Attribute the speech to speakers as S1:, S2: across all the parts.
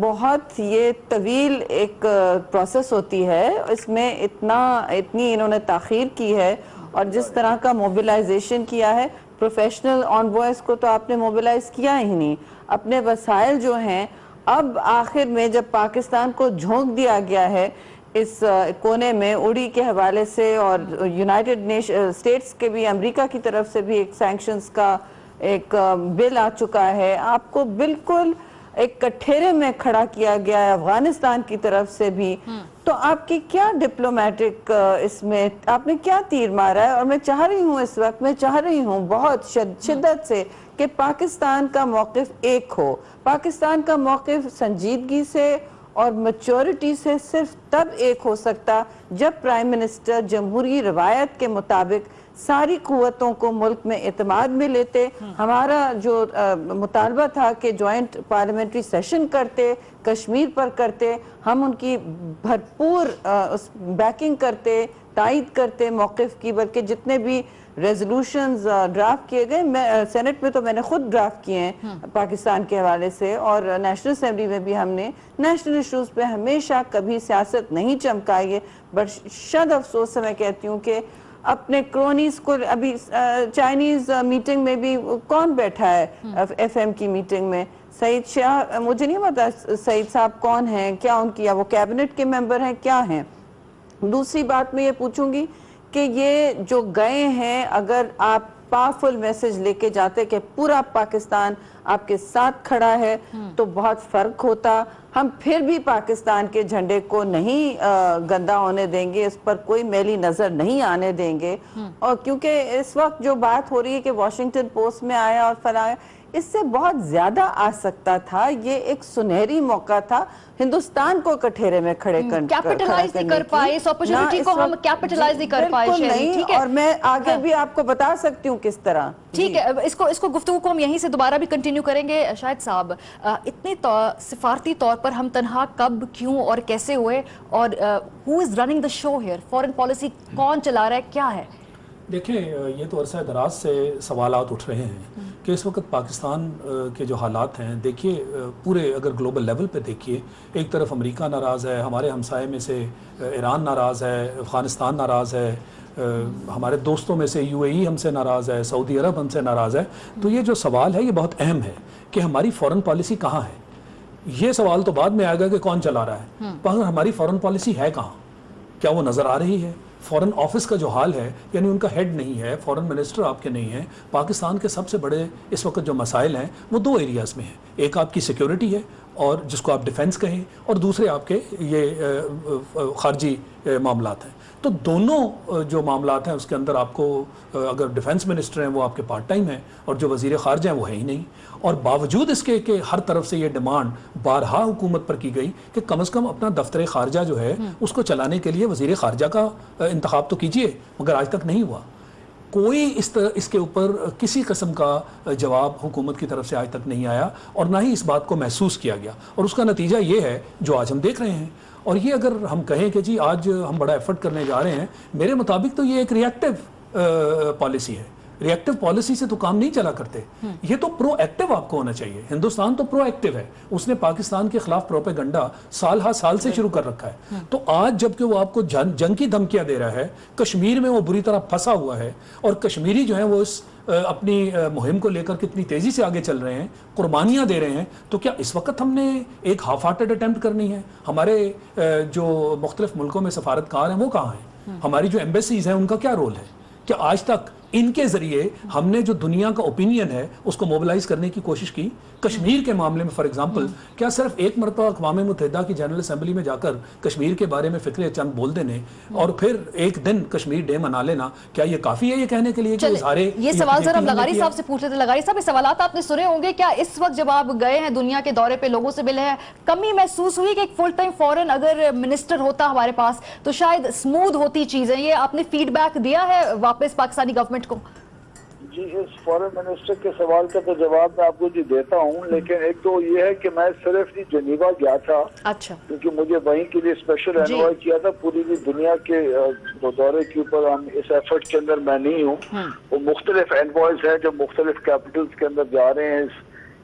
S1: بہت یہ طویل ایک پروسیس ہوتی ہے، اس میں اتنی انہوں نے تاخیر کی ہے، اور جس طرح کا موبیلائزیشن کیا ہے، پروفیشنل انوائز کو تو آپ نے موبیلائز کیا ہی نہیں، اپنے وسائل جو ہیں اب آخر میں جب پاکستان کو جھونک دیا گیا ہے اس کونے میں اڑی کے حوالے سے، اور یونائٹڈ اسٹیٹس کے بھی، امریکہ کی طرف سے بھی ایک سینکشنز کا ایک بل آ چکا ہے، آپ کو بالکل ایک کٹھیرے میں کھڑا کیا گیا ہے افغانستان کی طرف سے بھی، تو آپ کی کیا ڈپلومیٹک اس میں آپ نے کیا تیر مارا ہے؟ اور میں چاہ رہی ہوں اس وقت، میں چاہ رہی ہوں بہت شدت سے کہ پاکستان کا موقف ایک ہو، پاکستان کا موقف سنجیدگی سے اور میچورٹی سے صرف تب ایک ہو سکتا جب پرائم منسٹر جمہوری روایت کے مطابق ساری قوتوں کو ملک میں اعتماد میں لیتے۔ ہمارا جو مطالبہ تھا کہ جوائنٹ پارلیمنٹری سیشن کرتے، کشمیر پر کرتے، ہم ان کی بھرپور بیکنگ کرتے، تائید کرتے موقف کی، بلکہ جتنے بھی ریزولوشنز ڈرافٹ کیے گئے، سینٹ میں تو میں نے خود ڈرافٹ کیے ہیں پاکستان کے حوالے سے، اور نیشنل اسمبلی میں بھی ہم نے نیشنل ایشوز پہ ہمیشہ کبھی سیاست نہیں چمکائی ہے، بٹ شد افسوس سے میں کہتی ہوں کہ اپنے کرونیز کو، ابھی چائنیز میٹنگ میں بھی کون بیٹھا ہے ایف ایم کی میٹنگ میں؟ سعید شاہ، مجھے نہیں پتا سعید صاحب کون ہیں، کیا ان کی، وہ کیبنٹ کے ممبر ہیں، کیا ہیں؟ دوسری بات میں یہ پوچھوں گی کہ یہ جو گئے ہیں، اگر آپ پاورفل میسج لے کے جاتے کہ پورا پاکستان آپ کے ساتھ کھڑا ہے تو بہت فرق ہوتا۔ ہم پھر بھی پاکستان کے جھنڈے کو نہیں گندا ہونے دیں گے، اس پر کوئی میلی نظر نہیں آنے دیں گے، اور کیونکہ اس وقت جو بات ہو رہی ہے کہ واشنگٹن پوسٹ میں آیا اور فلاں، اس سے بہت زیادہ آ سکتا تھا، یہ ایک سنہری موقع تھا ہندوستان کو کٹھیرے میں کھڑے
S2: کیپٹلائز نہیں کر پائے، اس اپرچونٹی کو ہم کیپٹلائز نہیں کر پائے،
S1: بالکل نہیں، اور میں آگے بھی آپ کو بتا سکتی ہوں کس طرح۔
S2: ٹھیک ہے، اس کو گفتگو کو ہم یہیں سے دوبارہ بھی کنٹینیو کریں گے۔ شاہد صاحب، اتنے سفارتی طور پر ہم تنہا کب، کیوں اور کیسے ہوئے، اور who is running the show here؟ Foreign policy کون چلا رہا ہے، کیا ہے؟
S3: دیکھیں، یہ تو عرصہ دراز سے سوالات اٹھ رہے ہیں کہ اس وقت پاکستان کے جو حالات ہیں، دیکھیے پورے اگر گلوبل لیول پہ دیکھیے، ایک طرف امریکہ ناراض ہے، ہمارے ہمسائے میں سے ایران ناراض ہے، افغانستان ناراض ہے، ہمارے دوستوں میں سے یو اے ای ہم سے ناراض ہے، سعودی عرب ہم سے ناراض ہے۔ تو یہ جو سوال ہے یہ بہت اہم ہے کہ ہماری فورن پالیسی کہاں ہے۔ یہ سوال تو بعد میں آئے گا کہ کون چلا رہا ہے، مگر ہماری فورن پالیسی ہے کہاں؟ کیا وہ نظر آ رہی ہے؟ فورن آفس کا جو حال ہے، یعنی ان کا ہیڈ نہیں ہے، فورن منسٹر آپ کے نہیں ہیں۔ پاکستان کے سب سے بڑے اس وقت جو مسائل ہیں وہ دو ایریاز میں ہیں، ایک آپ کی سیکیورٹی ہے اور جس کو آپ ڈیفنس کہیں، اور دوسرے آپ کے یہ خارجی معاملات ہیں۔ تو دونوں جو معاملات ہیں اس کے اندر آپ کو اگر ڈیفنس منسٹر ہیں وہ آپ کے پارٹ ٹائم ہیں، اور جو وزیر خارجہ ہیں وہ ہے ہی نہیں، اور باوجود اس کے کہ ہر طرف سے یہ ڈیمانڈ بارہا حکومت پر کی گئی کہ کم از کم اپنا دفتر خارجہ جو ہے اس کو چلانے کے لیے وزیر خارجہ کا انتخاب تو کیجئے، مگر آج تک نہیں ہوا۔ کوئی اس کے اوپر کسی قسم کا جواب حکومت کی طرف سے آج تک نہیں آیا، اور نہ ہی اس بات کو محسوس کیا گیا، اور اس کا نتیجہ یہ ہے جو آج ہم دیکھ رہے ہیں۔ اور یہ اگر ہم کہیں کہ جی آج ہم بڑا ایفرٹ کرنے جا رہے ہیں، میرے مطابق تو یہ ایک ریئیکٹیو پالیسی ہے۔ ریئیکٹیو پالیسی سے تو کام نہیں چلا کرتے، یہ تو پرو ایکٹیو آپ کو ہونا چاہیے۔ ہندوستان تو پرو ایکٹیو ہے، اس نے پاکستان کے خلاف پروپیگنڈا سال ہا سال سے شروع کر رکھا ہے۔ تو آج جب کہ وہ آپ کو جنگ کی دھمکیاں دے رہا ہے، کشمیر میں وہ بری طرح پھنسا ہوا ہے، اور کشمیری جو ہیں وہ اس اپنی مہم کو لے کر کتنی تیزی سے آگے چل رہے ہیں، قربانیاں دے رہے ہیں، تو کیا اس وقت ہم نے ایک ہاف ہارٹڈ اٹیمپٹ کرنی ہے؟ ہمارے جو مختلف ملکوں میں سفارتکار ہیں وہ کہاں ہیں؟ ہماری جو ایمبیسیز ہیں ان کا کیا رول ہے؟ کہ آج تک ان کے ذریعے ہم نے جو دنیا کا اوپینین ہے اس کو موبلائز کرنے کی کوشش کی؟ کشمیر کے معاملے میں فار ایگزامپل کیا صرف ایک مرتبہ اقوام متحدہ کی جنرل اسمبلی میں جا کر کشمیر کے بارے میں فکرے چند بول دینے اور پھر ایک دن کشمیر ڈے منا لینا، کیا یہ کافی ہے یہ کہنے کے لیے کہ اظہارے؟
S2: یہ سوال ذرا ہم لغاری صاحب سے پوچھ لیتے ہیں۔ لغاری صاحب، یہ سوالات آپ نے سنے ہوں گے، کیا اس وقت جب آپ گئے ہیں دنیا کے دورے پہ، لوگوں سے ملے ہیں، کمی محسوس ہوئی کہ ایک فل ٹائم فورن اگر منسٹر ہوتا ہمارے پاس تو شاید اسموتھ ہوتی چیزیں؟ یہ آپ نے فیڈ بیک دیا ہے واپس پاکستانی گورنمنٹ کو؟
S4: جی، اس فورن منسٹر کے سوال کا تو جواب میں آپ کو جی دیتا ہوں، لیکن ایک تو یہ ہے کہ میں صرف جنیوا گیا تھا،
S2: اچھا،
S4: کیونکہ مجھے وہیں کے لیے اسپیشل انوائٹ کیا تھا۔ پوری دنیا کے دورے کے اوپر ہم اس ایفرٹ کے اندر میں نہیں ہوں، وہ مختلف انوائز ہیں جو مختلف کیپٹلز کے اندر جا رہے ہیں اس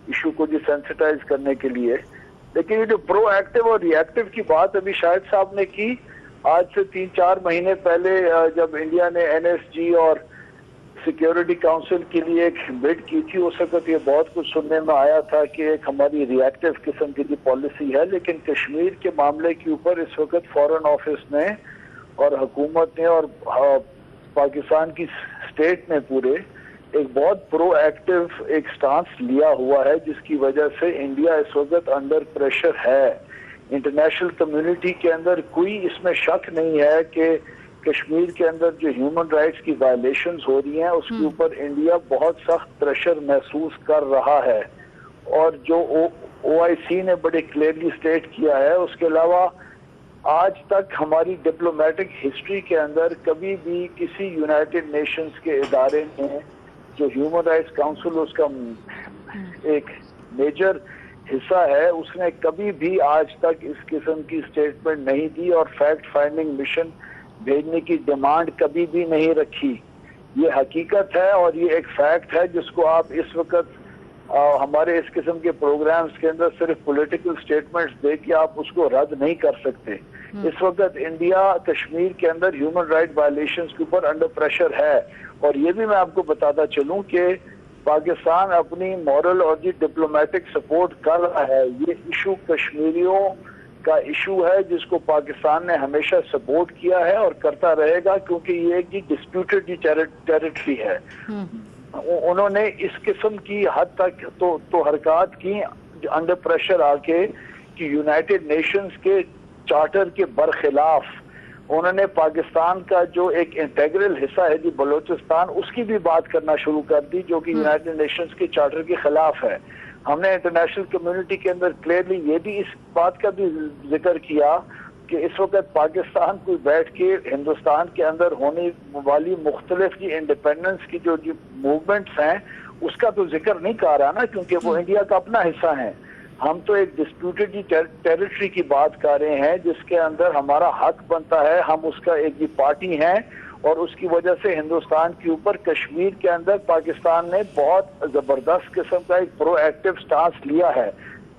S4: ایشو کو سینسٹائز کرنے کے لیے۔ لیکن یہ جو پرو ایکٹیو اور ری ایکٹیو کی بات ابھی شاہد صاحب نے کی، آج سے 3-4 مہینے پہلے جب انڈیا نے NSG اور سیکیورٹی کاؤنسل کے لیے ایک بڈ کی تھی، اس وقت یہ بہت کچھ سننے میں آیا تھا کہ ایک ہماری ری ایکٹیو قسم کی پالیسی ہے، لیکن کشمیر کے معاملے کے اوپر اس وقت فارن آفس نے اور حکومت نے اور پاکستان کی اسٹیٹ نے پورے ایک بہت پرو ایکٹیو ایک سٹانس لیا ہوا ہے، جس کی وجہ سے انڈیا اس وقت انڈر پریشر ہے۔ انٹرنیشنل کمیونٹی کے اندر کوئی اس میں شک نہیں ہے کہ کشمیر کے اندر جو ہیومن رائٹس کی وائلیشنز ہو رہی ہیں اس کے اوپر انڈیا بہت سخت پریشر محسوس کر رہا ہے، اور جو OIC نے بڑے کلیئرلی سٹیٹ کیا ہے، اس کے علاوہ آج تک ہماری ڈپلومیٹک ہسٹری کے اندر کبھی بھی کسی یونائٹڈ نیشنز کے ادارے نے جو ہیومن رائٹس کاؤنسل اس کا ایک میجر حصہ ہے، اس نے کبھی بھی آج تک اس قسم کی سٹیٹمنٹ نہیں دی اور فیکٹ فائنڈنگ مشن بھیجنے کی ڈیمانڈ کبھی بھی نہیں رکھی۔ یہ حقیقت ہے اور یہ ایک فیکٹ ہے جس کو آپ اس وقت ہمارے اس قسم کے پروگرامز کے اندر صرف پولیٹیکل سٹیٹمنٹس دے کے آپ اس کو رد نہیں کر سکتے۔ اس وقت انڈیا کشمیر کے اندر ہیومن رائٹ وائلیشنز کے اوپر انڈر پریشر ہے، اور یہ بھی میں آپ کو بتاتا چلوں کہ پاکستان اپنی مورل اور ڈپلومیٹک سپورٹ کر رہا ہے۔ یہ ایشو کشمیریوں کا ایشو ہے جس کو پاکستان نے ہمیشہ سپورٹ کیا ہے اور کرتا رہے گا، کیونکہ یہ ایک ڈسپیوٹڈ ٹیریٹری ہے۔ انہوں نے اس قسم کی حد تک تو حرکات کی انڈر پریشر آ کے کہ یونائٹڈ نیشنز کے چارٹر کے برخلاف انہوں نے پاکستان کا جو ایک انٹیگرل حصہ ہے جی بلوچستان، اس کی بھی بات کرنا شروع کر دی، جو کہ یونائٹڈ نیشنز کے چارٹر کے خلاف ہے۔ ہم نے انٹرنیشنل کمیونٹی کے اندر کلیئرلی یہ بھی اس بات کا بھی ذکر کیا کہ اس وقت پاکستان کو بیٹھ کے ہندوستان کے اندر ہونے والی مختلف کی انڈیپینڈنس کی جو موومنٹس ہیں اس کا تو ذکر نہیں کر رہا نا، کیونکہ وہ انڈیا کا اپنا حصہ ہیں۔ ہم تو ایک ڈسپیوٹڈ ٹیریٹری کی بات کر رہے ہیں جس کے اندر ہمارا حق بنتا ہے، ہم اس کا ایک پارٹی ہیں، اور اس کی وجہ سے ہندوستان کے اوپر کشمیر کے اندر پاکستان نے بہت زبردست قسم کا ایک پرو ایکٹیو سٹانس لیا ہے۔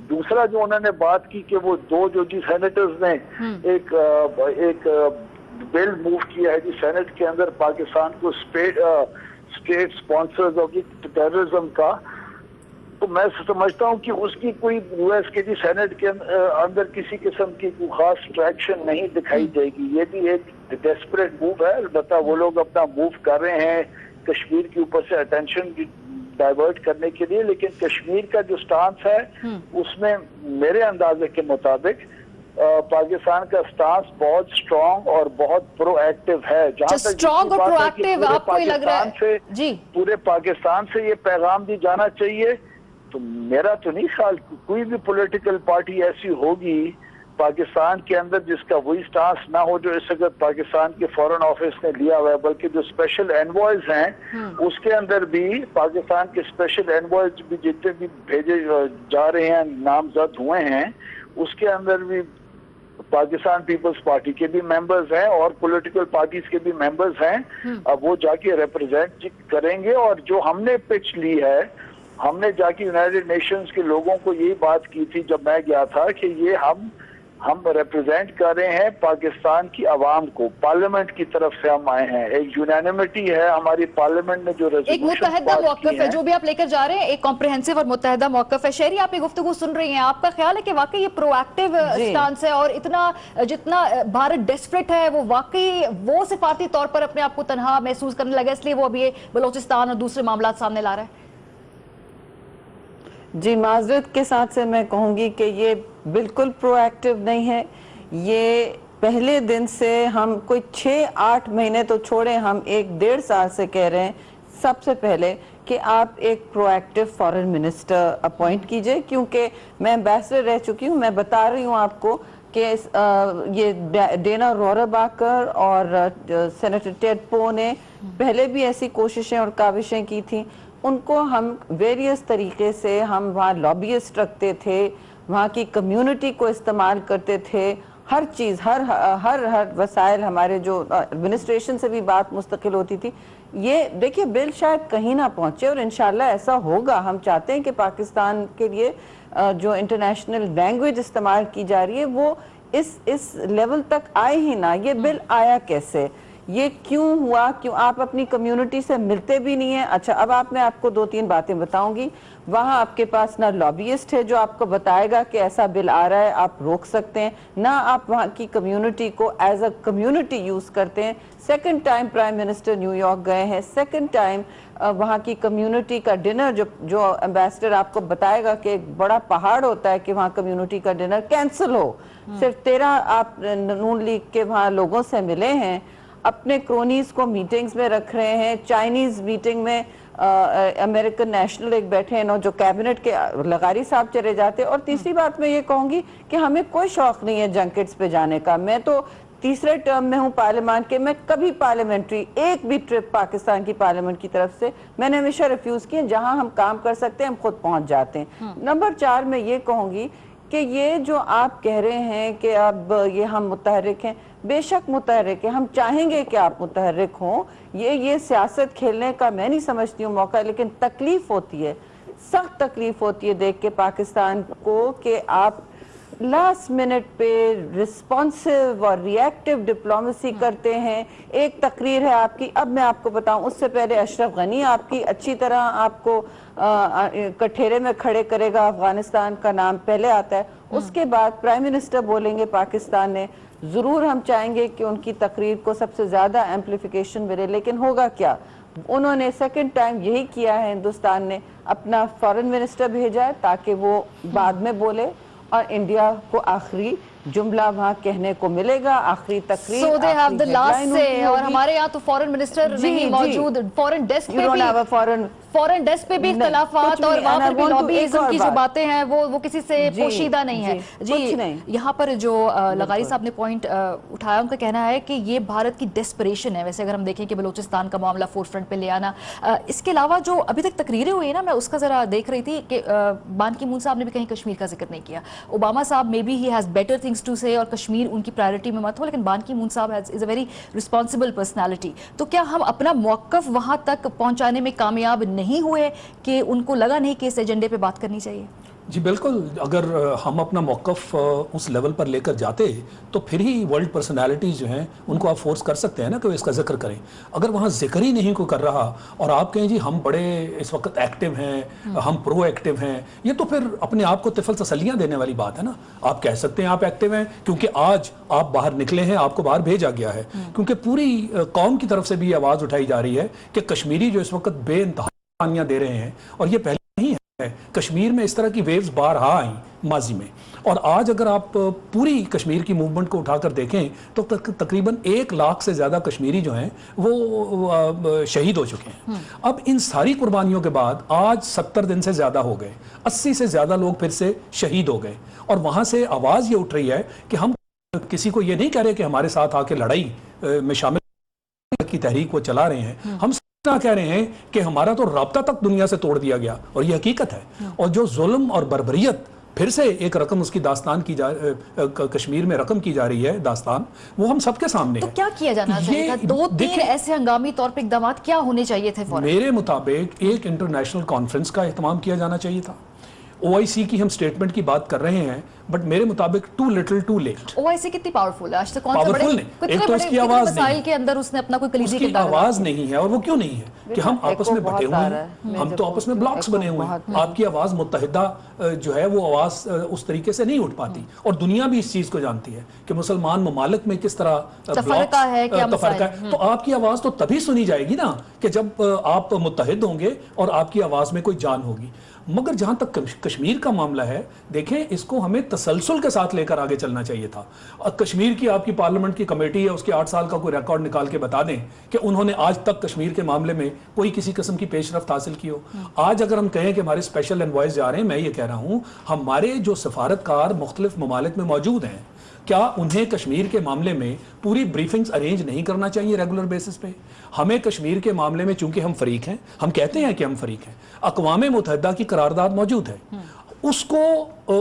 S4: دوسرا جو انہوں نے بات کی کہ وہ دو جو سینیٹرز نے ایک بل موو کیا ہے سینٹ کے اندر پاکستان کو اسٹیٹ سپانسرز آف ٹیررزم کا، تو میں سمجھتا ہوں کہ اس کی کوئی US کے سینٹ کے اندر کسی قسم کی کوئی خاص ٹریکشن نہیں دکھائی دے گی۔ یہ بھی ایک ڈیسپریٹ موو ہے، البتہ وہ لوگ اپنا موو کر رہے ہیں کشمیر کے اوپر سے اٹینشن ڈائیورٹ کرنے کے لیے، لیکن کشمیر کا جو سٹانس ہے اس میں میرے اندازے کے مطابق پاکستان کا سٹانس بہت سٹرونگ اور بہت پرو ایکٹیو ہے۔ جہاں تک
S2: سٹرونگ اور پرو ایکٹیو آپ کو لگ رہا ہے جی
S4: پورے پاکستان سے یہ پیغام بھی جانا چاہیے، تو میرا تو نہیں خیال کوئی بھی پولیٹیکل پارٹی ایسی ہوگی پاکستان کے اندر جس کا وہی سٹانس نہ ہو جو اس وقت پاکستان کے فارن آفس نے لیا ہوا ہے، بلکہ جو اسپیشل انوائز ہیں اس کے اندر بھی پاکستان کے اسپیشل انوائز بھی جتنے بھی بھیجے جا رہے ہیں نامزد ہوئے ہیں، اس کے اندر بھی پاکستان پیپلز پارٹی کے بھی ممبرز ہیں اور پولیٹیکل پارٹیز کے بھی ممبرز ہیں۔ اب وہ جا کے ریپرزینٹ کریں گے، اور جو ہم نے پچ لی ہے، ہم نے جا کے یونائٹڈ نیشنز کے لوگوں کو یہی بات کی تھی جب میں گیا تھا کہ یہ ہم ریپرزینٹ کر رہے ہیں پاکستان کی عوام کو، پارلیمنٹ کی طرف سے ہم آئے ہیں، ایک یونینیمٹی ہے ہماری پارلیمنٹ میں جو
S2: ایک متحدہ موقف ہے جو بھی آپ لے کر جا رہے ہیں، ایک کمپریہنسو اور متحدہ موقف ہے۔ شہری آپ یہ گفتگو سن رہی ہیں، آپ کا خیال ہے کہ واقعی یہ پرو ایکٹیو سٹانس ہے اور جتنا بھارت ڈیسپریٹ ہے وہ واقعی وہ سفارتی طور پر اپنے آپ کو تنہا محسوس کرنے لگا، اس لیے وہ ابھی بلوچستان اور دوسرے معاملات سامنے لا رہا ہے؟
S1: جی معذرت کے ساتھ سے میں کہوں گی کہ یہ بالکل پرو ایکٹیو نہیں ہے۔ یہ پہلے دن سے ہم کوئی 6-8 مہینے تو چھوڑیں، ہم 1-1.5 سال سے کہہ رہے ہیں سب سے پہلے کہ آپ ایک پرو ایکٹیو فارن منسٹر اپوائنٹ کیجئے، کیونکہ میں ایمبیسڈر رہ چکی ہوں۔ میں بتا رہی ہوں آپ کو کہ یہ ڈینا رورباکر اور سینیٹر ٹیڈ پو نے پہلے بھی ایسی کوششیں اور کاوشیں کی تھیں، ان کو ہم ویریس طریقے سے ہم وہاں لابیسٹ رکھتے تھے، وہاں کی کمیونٹی کو استعمال کرتے تھے، ہر چیز ہر وسائل ہمارے جو ایڈمنسٹریشن سے بھی بات مستقل ہوتی تھی، یہ دیکھیے بل شاید کہیں نہ پہنچے اور انشاءاللہ ایسا ہوگا. ہم چاہتے ہیں کہ پاکستان کے لیے جو انٹرنیشنل لینگویج استعمال کی جا رہی ہے وہ اس لیول تک آئے ہی نہ. یہ بل آیا کیسے, یہ کیوں ہوا, کیوں آپ اپنی کمیونٹی سے ملتے بھی نہیں ہیں؟ اچھا اب میں آپ کو 2-3 باتیں بتاؤں گی. وہاں آپ کے پاس نہ لابیسٹ ہے جو آپ کو بتائے گا کہ ایسا بل آ رہا ہے آپ روک سکتے ہیں, نہ آپ وہاں کی کمیونٹی کو ایز اے کمیونٹی یوز کرتے ہیں. Second time prime minister new York گئے ہیں, سیکنڈ ٹائم وہاں کی کمیونٹی کا ڈنر جو ایمبیسڈر آپ کو بتائے گا کہ ایک بڑا پہاڑ ہوتا ہے کہ وہاں کمیونٹی کا ڈنر کینسل ہو. صرف 13 آپ نون لیگ کے وہاں لوگوں سے ملے ہیں, اپنے کرونیز کو میٹنگز میں رکھ رہے ہیں. چائنیز میٹنگ میں امریکن نیشنل ایک بیٹھے ہیں جو کیبنٹ کے لغاری صاحب چلے جاتے. اور تیسری بات میں یہ کہوں گی کہ ہمیں کوئی شوق نہیں ہے جنکٹس پہ جانے کا. میں تو تیسرے ٹرم میں ہوں پارلیمان کے, میں کبھی پارلیمنٹری ایک بھی ٹرپ پاکستان کی پارلیمنٹ کی طرف سے میں نے ہمیشہ ریفیوز کی. جہاں ہم کام کر سکتے ہیں ہم خود پہنچ جاتے ہیں. نمبر 4 میں یہ کہوں گی کہ یہ جو آپ کہہ رہے ہیں کہ اب یہ ہم متحرک ہیں, بے شک متحرک ہیں, ہم چاہیں گے کہ آپ متحرک ہوں. یہ سیاست کھیلنے کا میں نہیں سمجھتی ہوں موقع, لیکن تکلیف ہوتی ہے, سخت تکلیف ہوتی ہے دیکھ کے پاکستان کو کہ آپ لاسٹ منٹ پہ رسپانسو اور ری ایکٹیو ڈپلومیسی کرتے ہیں. ایک تقریر ہے آپ کی, اب میں آپ کو بتاؤں, اس سے پہلے اشرف غنی آپ کی اچھی طرح آپ کو کٹھیرے میں کھڑے کرے گا, افغانستان کا نام پہلے آتا ہے. اس کے بعد پرائم منسٹر بولیں گے پاکستان نے, ضرور ہم چاہیں گے کہ ان کی تقریر کو سب سے زیادہ ایمپلیفیکیشن ملے, لیکن ہوگا کیا؟ انہوں نے سیکنڈ ٹائم یہی کیا ہے, ہندوستان نے اپنا فارن منسٹر بھیجا ہے تاکہ وہ بعد میں بولے اور انڈیا کو آخری جملہ وہاں کہنے کو ملے گا, آخری تقریر,
S2: So they have the last say. اور ہمارے یہاں تو فورن منسٹر نہیں موجود, فورن ڈیسک پہ بھی اختلافات اور وہاں پر بھی لابیزم کی جو باتیں ہیں وہ کسی سے پوشیدہ نہیں ہے. جی یہاں پر جو لغاری صاحب نے پوائنٹ اٹھایا, ان کا کہنا ہے کہ یہ بھارت کی ڈیسپریشن ہے. ویسے اگر ہم دیکھیں کہ بلوچستان کا معاملہ فور فرنٹ پہ لے آنا, اس کے علاوہ جو ابھی تک تقریریں ہوئی ہیں نا, میں اس کا ذرا دیکھ رہی تھی کہ بان کی مون صاحب نے بھی کہیں کشمیر کا ذکر نہیں کیا. اوباما صاحب maybe he has better things to say اور کشمیر ان کی پرائرٹی میں مت ہو, لیکن بان کی مون صاحب از اے ویری رسپانسبل پرسنالٹی. تو کیا ہم اپنا موقف وہاں تک پہنچانے میں کامیاب نہیں ہوئے کہ ان کو لگا نہیں کہ اس ایجنڈے پہ بات کرنی چاہیے؟
S3: جی بالکل, اگر ہم اپنا موقف اس لیول پر لے کر جاتے تو پھر ہی ورلڈ پرسنالٹیز جو ہیں ان کو آپ فورس کر سکتے ہیں نا کہ وہ اس کا ذکر کریں. اگر وہاں ذکر ہی نہیں کو کر رہا اور آپ کہیں جی ہم بڑے اس وقت ایکٹیو ہیں, ہم پرو ایکٹیو ہیں, یہ تو پھر اپنے آپ کو طفل تسلیاں دینے والی بات ہے نا. آپ کہہ سکتے ہیں آپ ایکٹیو ہیں کیونکہ آج آپ باہر نکلے ہیں, آپ کو باہر بھیجا گیا ہے, کیونکہ پوری قوم کی طرف سے بھی آواز اٹھائی جا رہی ہے کہ کشمیری جو اس وقت بے انتہا قربانیاں دے رہے ہیں, اور یہ پہلے نہیں ہے. کشمیر میں اس طرح کی ویوز بارہا آئیں ماضی میں, اور آج اگر آپ پوری کشمیر کی موومنٹ کو اٹھا کر دیکھیں تو تقریباً 1 لاکھ سے زیادہ کشمیری جو ہیں وہ شہید ہو چکے ہیں. اب ان ساری قربانیوں کے بعد آج 70 دن سے زیادہ ہو گئے, 80 سے زیادہ لوگ پھر سے شہید ہو گئے, اور وہاں سے آواز یہ اٹھ رہی ہے کہ ہم کسی کو یہ نہیں کہہ رہے کہ ہمارے ساتھ آ کے لڑائی میں شامل کی تحریک وہ چلا رہے ہیں. ہم کہہ رہے ہیں کہ ہمارا تو رابطہ تک دنیا سے توڑ دیا گیا, اور یہ حقیقت ہے. اور جو ظلم اور بربریت پھر سے ایک رقم اس کی داستان کی کشمیر میں رقم کی جا رہی ہے داستان, وہ ہم سب کے سامنے ہے.
S2: تو کیا کیا جانا چاہیے تھا؟ 2-3 ایسے ہنگامی طور پہ اقدامات کیا ہونے چاہیے تھے؟
S3: میرے مطابق ایک انٹرنیشنل کانفرنس کا اہتمام کیا جانا چاہیے تھا. OIC کی ہم سٹیٹمنٹ کی بات کر رہے ہیں, بٹ میرے مطابق too little too late.
S2: OIC کتنی پاورفل ہے آج تک؟
S3: ایک تو اس کی آواز
S2: مسائل کے اندر اس نے اپنا کوئی کلیدی
S3: کردار, آواز نہیں ہے. اور وہ کیوں نہیں ہے کہ ہم آپس میں بٹے ہوئے ہیں, ہم تو آپس میں بلاکس بنے ہوئے ہیں. آپ کی آواز متحدہ جو ہے وہ آواز اس طریقے سے نہیں اٹھ پاتی, اور دنیا بھی اس چیز کو جانتی ہے کہ مسلمان ممالک میں کس طرح
S2: تفرقہ ہے.
S3: تو آپ کی آواز تو تبھی سنی جائے گی نا کہ جب آپ متحد ہوں گے اور آپ کی آواز میں کوئی جان ہوگی. مگر جہاں تک کشمیر کا معاملہ ہے, دیکھیں اس کو ہمیں تسلسل کے ساتھ لے کر آگے چلنا چاہیے تھا. کشمیر کی آپ کی پارلیمنٹ کی کمیٹی ہے, اس کے 8 سال کا کوئی ریکارڈ نکال کے بتا دیں کہ انہوں نے آج تک کشمیر کے معاملے میں کوئی کسی قسم کی پیش رفت حاصل کی ہو. آج اگر ہم کہیں کہ ہمارے اسپیشل انوائز جا رہے ہیں, میں یہ کہہ رہا ہوں ہمارے جو سفارتکار مختلف ممالک میں موجود ہیں, کیا انہیں کشمیر کے معاملے میں پوری بریفنگز ارینج نہیں کرنا چاہیے ریگولر بیسس پہ؟ ہمیں کشمیر کے معاملے میں چونکہ ہم فریق ہیں, ہم کہتے ہیں کہ ہم فریق ہیں, اقوام متحدہ کی قرارداد موجود ہے, اس کو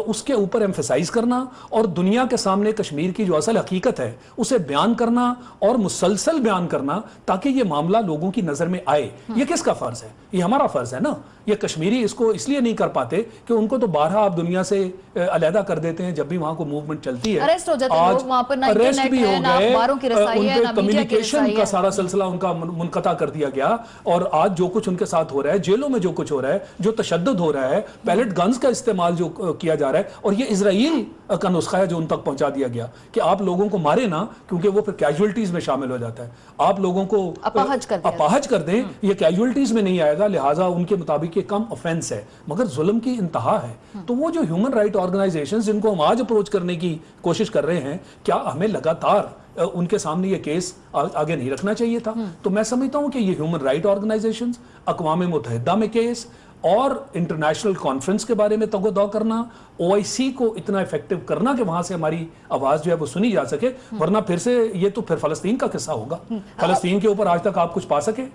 S3: اس کے اوپر ایمفیسائز کرنا اور دنیا کے سامنے کشمیر کی جو اصل حقیقت ہے اسے بیان کرنا اور مسلسل بیان کرنا تاکہ یہ معاملہ لوگوں کی نظر میں آئے. یہ کس کا فرض ہے؟ یہ ہمارا فرض ہے نا. یہ کشمیری اس کو اس لیے نہیں کر پاتے کہ ان کو تو بارہا آپ دنیا سے علیحدہ کر دیتے ہیں جب بھی وہاں کو موومنٹ چلتی ہے.
S2: اریسٹ ہو جاتے ہیں لوگ وہاں پر، نہ انٹرنیٹ ہے، نہ اخباروں کی رسائی ہے، نہ میڈیا کی
S3: کمیونیکیشن
S2: رسائی
S3: کا
S2: ہے.
S3: سارا سلسلہ ان کا منقطع کر دیا گیا. اور آج جو کچھ ان کے ساتھ ہو رہا ہے، جیلوں میں جو کچھ ہو رہا ہے، جو تشدد ہو رہا ہے، پیلٹ گنز کا استعمال جو کیا جا رہا ہے، اور یہ اسرائیل کا نسخہ ہے جو ان تک پہنچا دیا گیا کہ آپ لوگوں کو مارے نا، کیونکہ وہ پھر کیجولٹیز میں شامل ہو جاتا ہے. آپ لوگوں کو اپاہج کر دیں، یہ کیجولٹیز میں نہیں آئے گا، لہٰذا ان کے مطابق یہ کم آفینس ہے، مگر ظلم کی انتہا ہے. تو وہ جو ہیومن رائٹ آرگنائزیشنز جن کو ہم آج اپروچ کرنے کی کوشش کر رہے ہیں، کیا ہمیں لگاتار ان کے سامنے یہ کیس آگے نہیں رکھنا چاہیے تھا؟ تو میں سمجھتا ہوں کہ یہ ہیومن رائٹ آرگنائزیشنز، اقوام متحدہ میں کیس اور انٹرنیشنل کانفرنس کے بارے میں تگ و دو کرنا، OIC کو اتنا افیکٹو کرنا کہ وہاں سے ہماری آواز جو ہے وہ سنی جا سکے. ورنہ پھر سے یہ تو پھر فلسطین کا قصہ ہوگا. فلسطین کے اوپر آج تک آپ کچھ پا سکے؟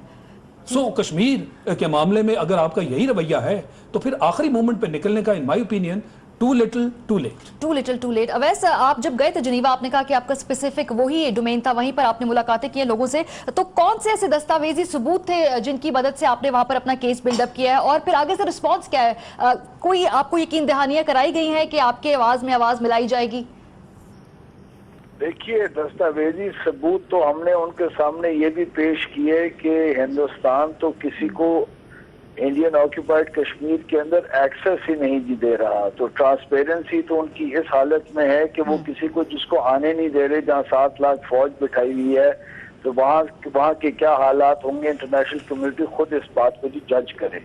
S3: کشمیر کے معاملے میں اگر آپ کا یہی رویہ ہے تو پھر آخری مومنٹ پہ نکلنے کا in my opinion too little too late.
S2: Awais, آپ جب گئے تھے جنیوا، آپ نے کہا کہ آپ کا اسپیسیفک وہی ڈومین تھا، وہیں پر آپ نے ملاقاتیں کی ہیں لوگوں سے. تو کون سے ایسے دستاویزی ثبوت تھے جن کی مدد سے آپ نے وہاں پر اپنا کیس بلڈ اپ کیا ہے، اور پھر آگے سے رسپانس کیا ہے؟ کوئی آپ کو یقین دہانیاں کرائی گئی ہیں کہ آپ کے آواز میں آواز ملائی جائے گی؟
S4: دیکھیے، دستاویزی ثبوت تو ہم نے ان کے سامنے یہ بھی پیش کیے کہ ہندوستان تو کسی کو انڈین آکوپائڈ کشمیر کے اندر ایکسیس ہی نہیں دے رہا. تو ٹرانسپیرنسی تو ان کی اس حالت میں ہے کہ وہ کسی کو جس کو آنے نہیں دے رہے، جہاں 7 لاکھ فوج بٹھائی ہوئی ہے، تو وہاں کے کیا حالات ہوں گے، انٹرنیشنل کمیونٹی خود اس بات کو جج کرے.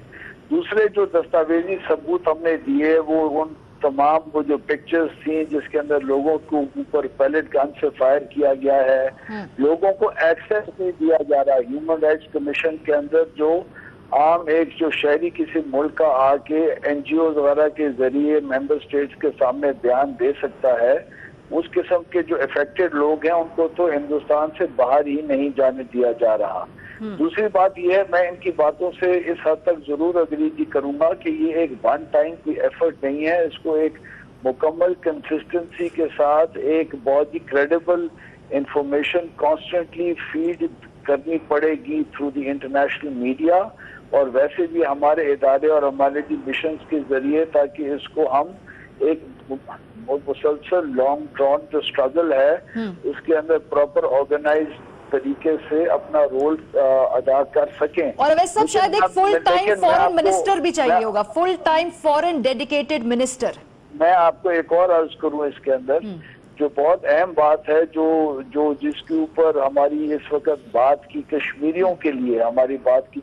S4: دوسرے جو دستاویزی ثبوت ہم نے دیے وہ ان تمام وہ جو پکچرز تھیں جس کے اندر لوگوں کو اوپر پیلٹ گن سے فائر کیا گیا ہے، لوگوں کو ایکسیس نہیں دیا جا رہا. ہیومن رائٹس کمیشن کے اندر جو عام ایک جو شہری کسی ملک کا آ کے NGOز وغیرہ کے ذریعے ممبر اسٹیٹس کے سامنے بیان دے سکتا ہے، اس قسم کے جو افیکٹڈ لوگ ہیں ان کو تو ہندوستان سے باہر ہی نہیں جانے دیا جا رہا. دوسری بات یہ ہے، میں ان کی باتوں سے اس حد تک ضرور اگری کروں گا کہ یہ ایک ون ٹائم کوئی ایفرٹ نہیں ہے. اس کو ایک مکمل کنسسٹنسی کے ساتھ ایک بہت ہی کریڈیبل انفارمیشن کانسٹنٹلی فیڈ کرنی پڑے گی تھرو دی انٹرنیشنل میڈیا، اور ویسے بھی ہمارے ادارے اور ہمارے جو مشنز کے ذریعے، تاکہ اس کو ہم ایک مسلسل لانگ ڈرون جو اسٹرگل ہے اس کے اندر پراپر آرگنائز طریقے سے اپنا رول ادا کر سکیں.
S2: اور ویسے سب شاید ایک فل ٹائم فورن منسٹر بھی چاہیے ہوگا، فل ٹائم فورن ڈیڈیکیٹڈ منسٹر.
S4: میں آپ کو ایک اور عرض کروں اس کے اندر جو بہت اہم بات ہے، جو جس کے اوپر ہماری اس وقت بات کی کشمیریوں کے لیے ہماری بات کی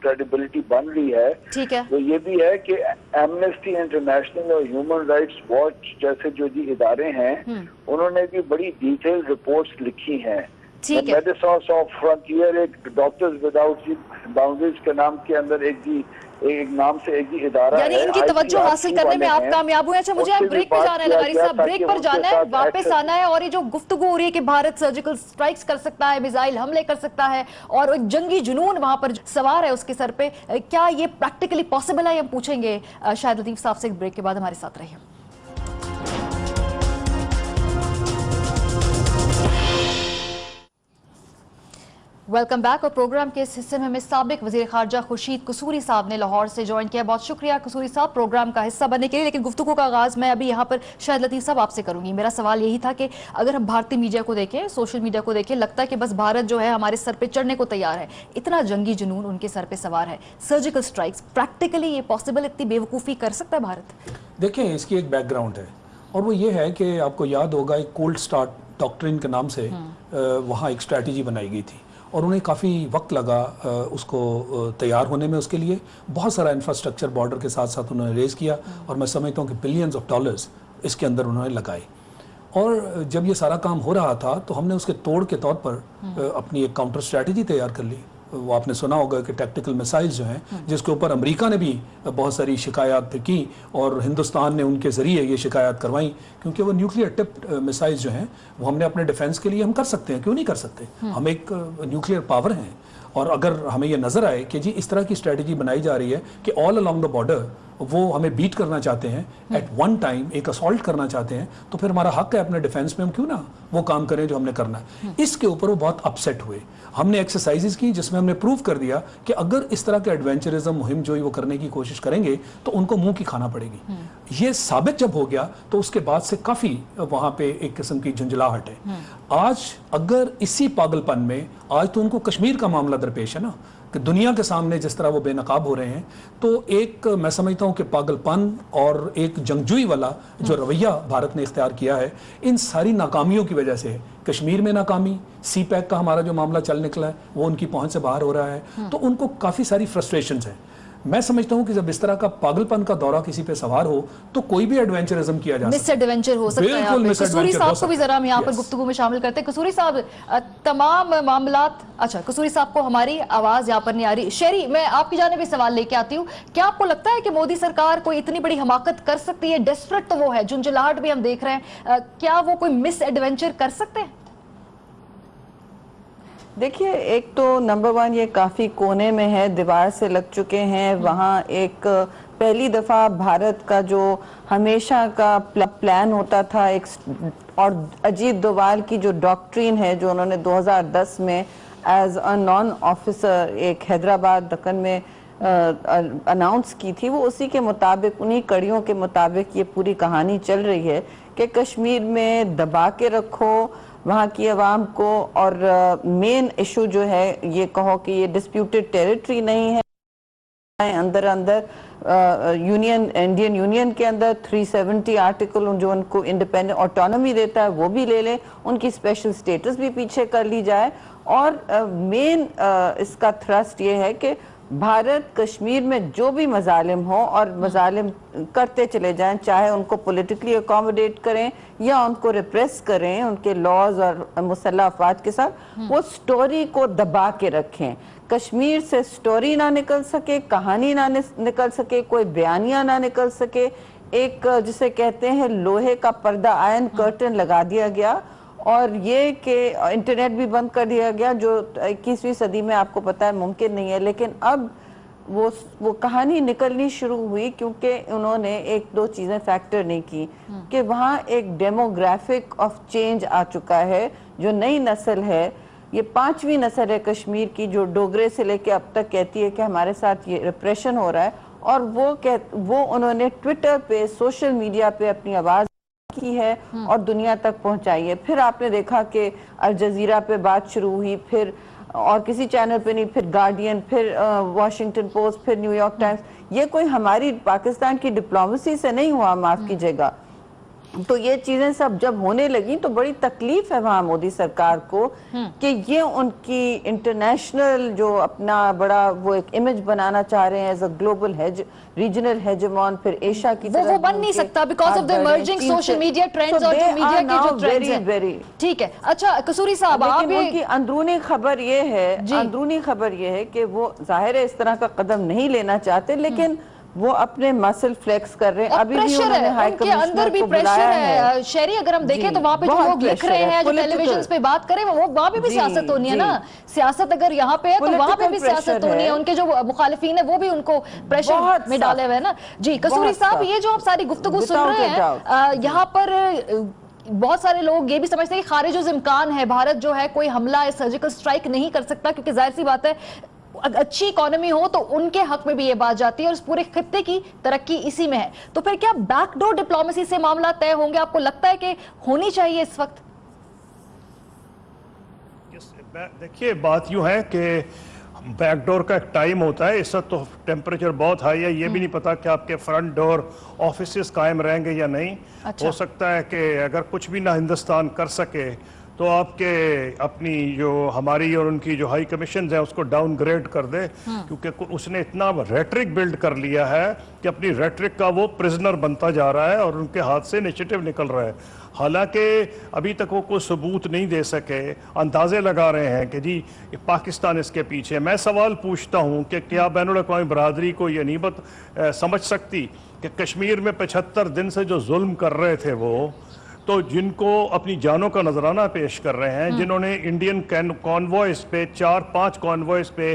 S4: کریڈیبلٹی بن رہی ہے،
S2: ٹھیک ہے،
S4: تو یہ بھی ہے کہ ایمنسٹی انٹرنیشنل اور ہیومن رائٹس واچ جیسے جو ادارے ہیں انہوں نے بھی بڑی ڈیٹیل رپورٹس لکھی ہیں. میڈیسنس آف فرنٹیئر ایک ڈاکٹرز وداؤٹ باؤنڈریز کے نام کے اندر ایک نام سے ایک ادارہ ہے،
S2: یعنی ان کی توجہ حاصل کرنے میں آپ کامیاب ہوئے. اچھا، مجھے اب بریک پہ جانا ہے، لغاری صاحب بریک پر جانا ہے، واپس آنا ہے. اور یہ جو گفتگو ہو رہی ہے کہ بھارت سرجیکل سٹرائکس کر سکتا ہے، میزائل حملے کر سکتا ہے، اور ایک جنگی جنون وہاں پر سوار ہے اس کے سر پہ، کیا یہ پریکٹیکلی پاسبل ہے؟ ہم پوچھیں گے شاہد لطیف صاحب سے. بریک کے بعد ہمارے ساتھ رہیے. Welcome back. اور پروگرام کے اس حصے میں ہمیں سابق وزیر خارجہ خورشید قصوری صاحب نے لاہور سے جوائن کیا. بہت شکریہ قصوری صاحب پروگرام کا حصہ بننے کے لیے. لیکن گفتگو کا آغاز میں ابھی یہاں پر شاہد لطیف صاحب آپ سے کروں گی. میرا سوال یہی تھا کہ اگر ہم بھارتی میڈیا کو دیکھیں، سوشل میڈیا کو دیکھیں، لگتا ہے کہ بس بھارت جو ہے ہمارے سر پہ چڑھنے کو تیار ہے. اتنا جنگی جنون ان کے سر پہ سوار ہے. سرجیکل سٹرائکس پریکٹیکلی یہ پاسبل، اتنی بیوقوفی کر سکتا ہے بھارت؟
S3: دیکھیں، اس کی ایک بیک گراؤنڈ ہے، اور وہ یہ ہے کہ آپ کو یاد ہوگا ایک کولڈ سٹارٹ ڈاکٹرن کے نام سے وہاں ایک اسٹریٹجی بنائی گئی تھی، اور انہیں کافی وقت لگا اس کو تیار ہونے میں. اس کے لیے بہت سارا انفراسٹرکچر بارڈر کے ساتھ ساتھ انہوں نے ریز کیا، اور میں سمجھتا ہوں کہ بلینز آف ڈالرز اس کے اندر انہوں نے لگائے. اور جب یہ سارا کام ہو رہا تھا تو ہم نے اس کے توڑ کے طور پر اپنی ایک کاؤنٹر اسٹریٹجی تیار کر لی. وہ آپ نے سنا ہوگا کہ ٹیکٹیکل میسائلز جو ہیں، جس کے اوپر امریکہ نے بھی بہت ساری شکایات کی، اور ہندوستان نے ان کے ذریعے یہ شکایات کروائیں، کیونکہ وہ نیوکلیئر ٹپڈ میسائلز جو ہیں وہ ہم نے اپنے ڈیفنس کے لیے ہم کر سکتے ہیں. کیوں نہیں کر سکتے؟ ہم ایک نیوکلیئر پاور ہیں. اور اگر ہمیں یہ نظر آئے کہ جی اس طرح کی اسٹریٹجی بنائی جا رہی ہے کہ آل along the border وہ ہمیں بیٹ کرنا چاہتے ہیں ایٹ ون ٹائم، ایک اسالٹ کرنا چاہتے ہیں، تو پھر ہمارا حق ہے اپنے ڈیفینس میں ہم کیوں نہ وہ کام کریں جو ہم نے کرنا ہے. اس کے اوپر وہ بہت اپسیٹ ہوئے. ہم نے ایکسرسائزز کی جس میں ہم نے پروف کر دیا کہ اگر اس طرح کے ایڈونچرزم مہم جو وہ کرنے کی کوشش کریں گے تو ان کو منہ کی کھانا پڑے گی. یہ ثابت جب ہو گیا تو اس کے بعد سے کافی وہاں پہ ایک قسم کی جھنجھلاہٹ ہے. آج اگر اسی پاگل پن میں آج تو ان کو کشمیر کا معاملہ درپیش ہے نا، کہ دنیا کے سامنے جس طرح وہ بے نقاب ہو رہے ہیں، تو ایک میں سمجھتا ہوں کہ پاگل پن اور ایک جنگجوئی والا جو رویہ بھارت نے اختیار کیا ہے، ان ساری ناکامیوں کی وجہ سے ہے. کشمیر میں ناکامی، سی پیک کا ہمارا جو معاملہ چل نکلا ہے وہ ان کی پہنچ سے باہر ہو رہا ہے، تو ان کو کافی ساری فرسٹریشنز ہیں. میں سمجھتا ہوں کہ جب اس طرح کا پاگل پن کا دورہ کسی پہ سوار ہو تو کوئی بھی ایڈونچرزم کیا جا سکتا ہے.
S2: مس ایڈونچر ہو سکتا ہے. یہاں پہ قصوری صاحب کو بھی ذرا ہم یہاں پر گفتگو میں شامل کرتے ہیں. قصوری صاحب، تمام معاملات، اچھا قصوری صاحب کو ہماری آواز یہاں پر نہیں آ رہی. شہری، میں آپ کی جانب سوال لے کے آتی ہوں. کیا آپ کو لگتا ہے کہ مودی سرکار کوئی اتنی بڑی حماقت کر سکتی ہے؟ ڈیسپریٹ تو وہ ہے، جھنجھلاہٹ بھی ہم دیکھ رہے ہیں، کیا وہ کوئی مس ایڈونچر کر سکتے ہیں؟
S1: دیکھیے، ایک تو نمبر ون یہ کافی کونے میں ہے، دیوار سے لگ چکے ہیں. وہاں ایک پہلی دفعہ بھارت کا جو ہمیشہ کا پلان ہوتا تھا، ایک اور اجیت دووال کی جو ڈاکٹرین ہے جو انہوں نے 2010 میں ایز اے نان آفیسر ایک حیدرآباد دکن میں اناؤنس کی تھی، وہ اسی کے مطابق، انہی کڑیوں کے مطابق یہ پوری کہانی چل رہی ہے کہ کشمیر میں دبا کے رکھو وہاں کی عوام کو. اور مین ایشو جو ہے یہ کہو کہ یہ ڈسپیوٹڈ ٹیریٹری نہیں ہے، اندر انڈین یونین کے اندر 370 آرٹیکل جو ان کو انڈیپینڈنٹ آٹونومی دیتا ہے وہ بھی لے لیں، ان کی اسپیشل سٹیٹس بھی پیچھے کر لی جائے. اور مین اس کا تھرسٹ یہ ہے کہ بھارت کشمیر میں جو بھی مظالم ہوں اور مظالم کرتے چلے جائیں، چاہے ان کو پولیٹیکلی اکوموڈیٹ کریں یا ان کو ریپریس کریں ان کے لاز اور مسلح افواج کے ساتھ، وہ سٹوری کو دبا کے رکھیں. کشمیر سے سٹوری نہ نکل سکے، کہانی نہ نکل سکے، کوئی بیانیہ نہ نکل سکے. ایک جسے کہتے ہیں لوہے کا پردہ، آئرن کرٹن لگا دیا گیا. اور یہ کہ انٹرنیٹ بھی بند کر دیا گیا جو 21ویں صدی میں آپ کو پتہ ہے ممکن نہیں ہے. لیکن اب وہ کہانی نکلنی شروع ہوئی کیونکہ انہوں نے ایک دو چیزیں فیکٹر نہیں کی کہ وہاں ایک ڈیموگرافک آف چینج آ چکا ہے. جو نئی نسل ہے، یہ 5ویں نسل ہے کشمیر کی، جو ڈوگرے سے لے کے اب تک کہتی ہے کہ ہمارے ساتھ یہ ریپریشن ہو رہا ہے. اور وہ انہوں نے ٹویٹر پہ، سوشل میڈیا پہ اپنی آواز کی ہے اور دنیا تک پہنچائی ہے. پھر آپ نے دیکھا کہ الجزیرہ پہ بات شروع ہوئی، پھر اور کسی چینل پہ نہیں، پھر گارڈین، پھر واشنگٹن پوسٹ، پھر نیو یارک ٹائمز. یہ کوئی ہماری پاکستان کی ڈپلومیسی سے نہیں ہوا، معاف کیجیے گا. تو یہ چیزیں سب جب ہونے لگی تو بڑی تکلیف ہے وہاں مودی سرکار کو کہ یہ ان کی انٹرنیشنل جو اپنا بڑا وہ ایک امیج بنانا چاہ رہے ہیں ایز اے گلوبل ریجنل ہیجمون، پھر ایشیا کی طرف
S2: وہ بن نہیں سکتا because of the emerging social media trends اور جو میڈیا کے جو ٹرینڈز ہیں. ٹھیک ہے. اچھا قصوری صاحب، آپ
S1: ان کی اندرونی خبر یہ ہے کہ وہ ظاہر ہے اس طرح کا قدم نہیں لینا چاہتے، لیکن وہ اپنے مسل فلیکس کر رہے ہیں. ابھی بھی انہوں نے ہائی کمشنر کو بلایا ہے.
S2: شہری اگر ہم دیکھیں تو وہاں پہ جو لوگ لکھ رہے ہیں، جو ٹیلی ویژنز پہ بات کریں، وہ وہاں پہ بھی سیاست ہونی ہے نا. سیاست اگر یہاں پہ ہے تو وہاں پہ بھی سیاست ہونی ہے. ان کے جو مخالفین ہیں وہ بھی ان کو پریشر میں ڈالے ہوئے ہیں نا. جی قصوری صاحب، یہ جو آپ ساری گفتگو سن رہے ہیں، یہاں پر بہت سارے لوگ یہ بھی سمجھتے ہیں کہ خارج الامکان ہے، بھارت جو ہے کوئی حملہ سرجیکل سٹرائک نہیں کر سکتا، کیونکہ ظاہر سی بات ہے اچھی اکانومی ہو تو ان کے حق میں بھی یہ بات جاتی ہے اور اس پورے خطے کی ترقی اسی میں ہے. تو پھر کیا بیک ڈور ڈپلومیسی سے معاملہ طے ہوں گے؟ آپ کو لگتا ہے کہ ہونی چاہیے اس وقت؟
S5: دیکھیے بات یوں ہے کہ بیک ڈور کا ایک ٹائم ہوتا ہے. اس وقت تو ٹیمپریچر بہت ہائی ہے، یہ بھی نہیں پتا کہ آپ کے فرنٹ ڈور آفیسز قائم رہیں گے یا نہیں. ہو سکتا ہے کہ اگر کچھ بھی نہ ہندوستان کر سکے تو آپ کے اپنی جو ہماری اور ان کی جو ہائی کمیشنز ہیں اس کو ڈاؤن گریڈ کر دے، کیونکہ اس نے اتنا ریٹرک بلڈ کر لیا ہے کہ اپنی ریٹرک کا وہ پرزنر بنتا جا رہا ہے اور ان کے ہاتھ سے انیشیٹو نکل رہا ہے. حالانکہ ابھی تک وہ کوئی ثبوت نہیں دے سکے، اندازے لگا رہے ہیں کہ جی پاکستان اس کے پیچھے. میں سوال پوچھتا ہوں کہ کیا بین الاقوامی برادری کو یہ نہیں سمجھ سکتی کہ کشمیر میں 75 دن سے جو ظلم کر رہے تھے وہ، تو جن کو اپنی جانوں کا نذرانہ پیش کر رہے ہیں، جنہوں نے انڈین کانوائز پہ 4-5 کانوائز پہ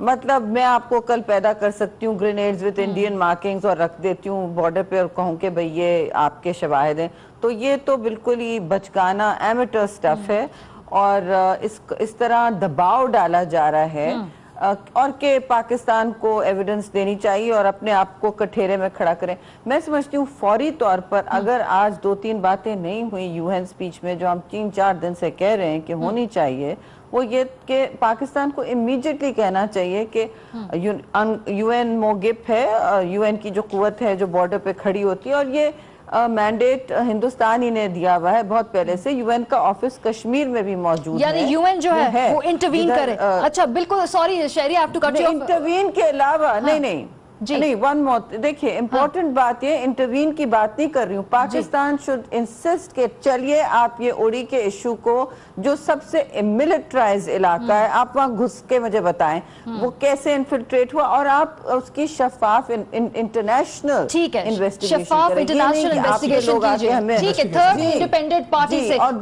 S1: مطلب میں آپ کو کل پیدا کر سکتی ہوں گرینیڈز وتھ انڈین مارکنگز اور رکھ دیتی ہوں بارڈر پہ اور کہوں کہ بھئی یہ آپ کے شواہد ہیں، تو یہ تو بالکل ہی بچگانہ ایمیٹر سٹف ہے، اور اس طرح دباؤ ڈالا جا رہا ہے اور کہ پاکستان کو ایویڈنس دینی چاہیے اور اپنے آپ کو کٹھیرے میں کھڑا کریں۔ میں سمجھتی ہوں فوری طور پر اگر آج 2-3 باتیں نہیں ہوئی یو این سپیچ میں جو ہم 3-4 دن سے کہہ رہے ہیں کہ ہونی چاہیے، وہ یہ کہ پاکستان کو امیجیٹلی کہنا چاہیے کہ یو این موگپ ہے، یو این کی جو قوت ہے جو بارڈر پہ کھڑی ہوتی ہے، اور یہ مینڈیٹ ہندوستان ہی نے دیا ہوا ہے بہت پہلے سے، یو این کا آفس کشمیر میں بھی موجود ہے،
S2: یعنی یو این جو ہے وہ انٹروین کرے۔ اچھا بالکل، سوری شہری، I have to cut you off۔
S1: Intervene کے علاوہ نہیں ون مور، دیکھیے امپورٹنٹ بات یہ انٹروین کی بات نہیں کر رہی ہوں، پاکستان شوڈ انسسٹ کہ چلیے آپ یہ اڑی کے ایشو کو جو سب سے ملٹرائز علاقہ ہے آپ وہاں گھس کے مجھے بتائیں وہ کیسے انفلٹریٹ ہوا، اور آپ اس کی شفاف انٹرنیشنل انویسٹیگیشن
S2: شفاف انٹرنیشنل انویسٹیگیشن کیجئے، ٹھیک ہے، تھرڈ انڈیپینڈنٹ پارٹی سے۔
S1: اور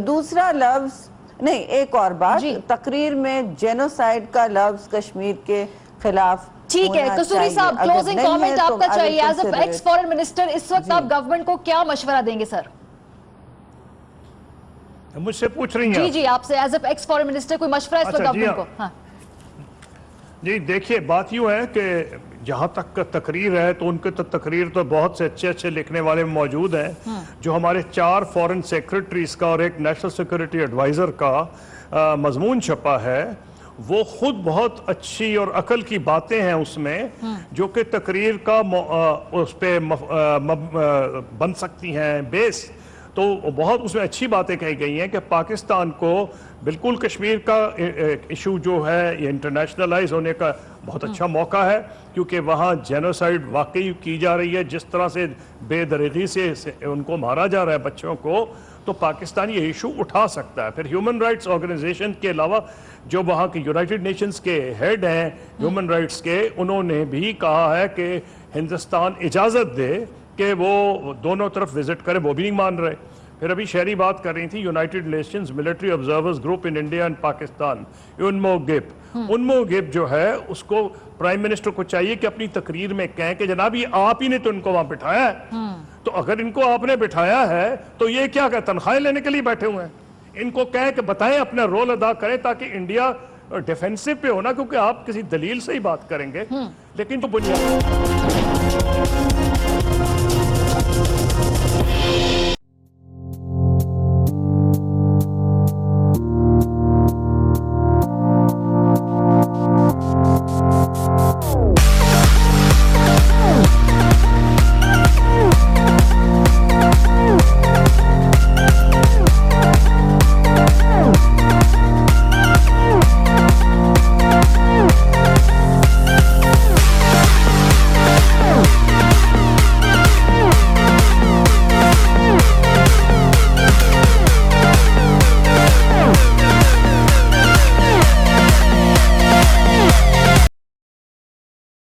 S1: دوسرا لفظ نہیں، ایک اور بات، تقریر میں جینوسائیڈ کا لفظ کشمیر کے خلاف
S2: ٹھیک ہے۔ قصوری صاحب کلوزنگ کامنٹ آپ کا چاہیے as a ex foreign minister, اس وقت آپ گورنمنٹ کو کیا مشورہ دیں گے سر؟
S5: مجھ سے پوچھ رہی ہیں؟
S2: جی آپ سے as a ex foreign minister کوئی مشورہ اس وقت گورنمنٹ کو؟
S5: جی دیکھیے بات یوں ہے کہ جہاں تک تقریر ہے تو ان کے تو تقریر تو بہت سے اچھے لکھنے والے موجود ہیں، جو ہمارے 4 فورن سیکرٹریز کا اور ایک نیشنل سیکورٹی ایڈوائزر کا مضمون چھپا ہے، وہ خود بہت اچھی اور عقل کی باتیں ہیں اس میں جو کہ تقریر کا اس پہ بن سکتی ہیں بیس، تو بہت اس میں اچھی باتیں کہی گئی ہیں کہ پاکستان کو بالکل کشمیر کا ایشو جو ہے یہ انٹرنیشنلائز ہونے کا بہت اچھا موقع ہے، کیونکہ وہاں جینوسائیڈ واقعی کی جا رہی ہے، جس طرح سے بے دریغی سے ان کو مارا جا رہا ہے بچوں کو، تو پاکستان یہ ایشو اٹھا سکتا ہے۔ پھر ہیومن رائٹس آرگنائزیشن کے علاوہ جو وہاں کے یونائٹڈ نیشنز کے ہیڈ ہیں ہیومن رائٹس کے، انہوں نے بھی کہا ہے کہ ہندوستان اجازت دے کہ وہ دونوں طرف وزٹ کرے، وہ بھی نہیں مان رہے۔ پھر ابھی شہری بات کر رہی تھی United Nations Military Observers Group in India and Pakistan, UNMOGIP جو ہے اس کو پرائم منسٹر کو چاہیے کہ اپنی تقریر میں کہیں کہ جناب یہ آپ ہی نے تو ان کو وہاں بٹھایا ہے، تو اگر ان کو آپ نے بٹھایا ہے تو یہ کیا کہ تنخواہیں لینے کے لیے بیٹھے ہوئے ہیں؟ ان کو کہیں کہ بتائیں، اپنا رول ادا کریں تاکہ انڈیا ڈیفینسو پہ ہونا، کیونکہ آپ کسی دلیل سے ہی بات کریں گے، لیکن جو بنیاد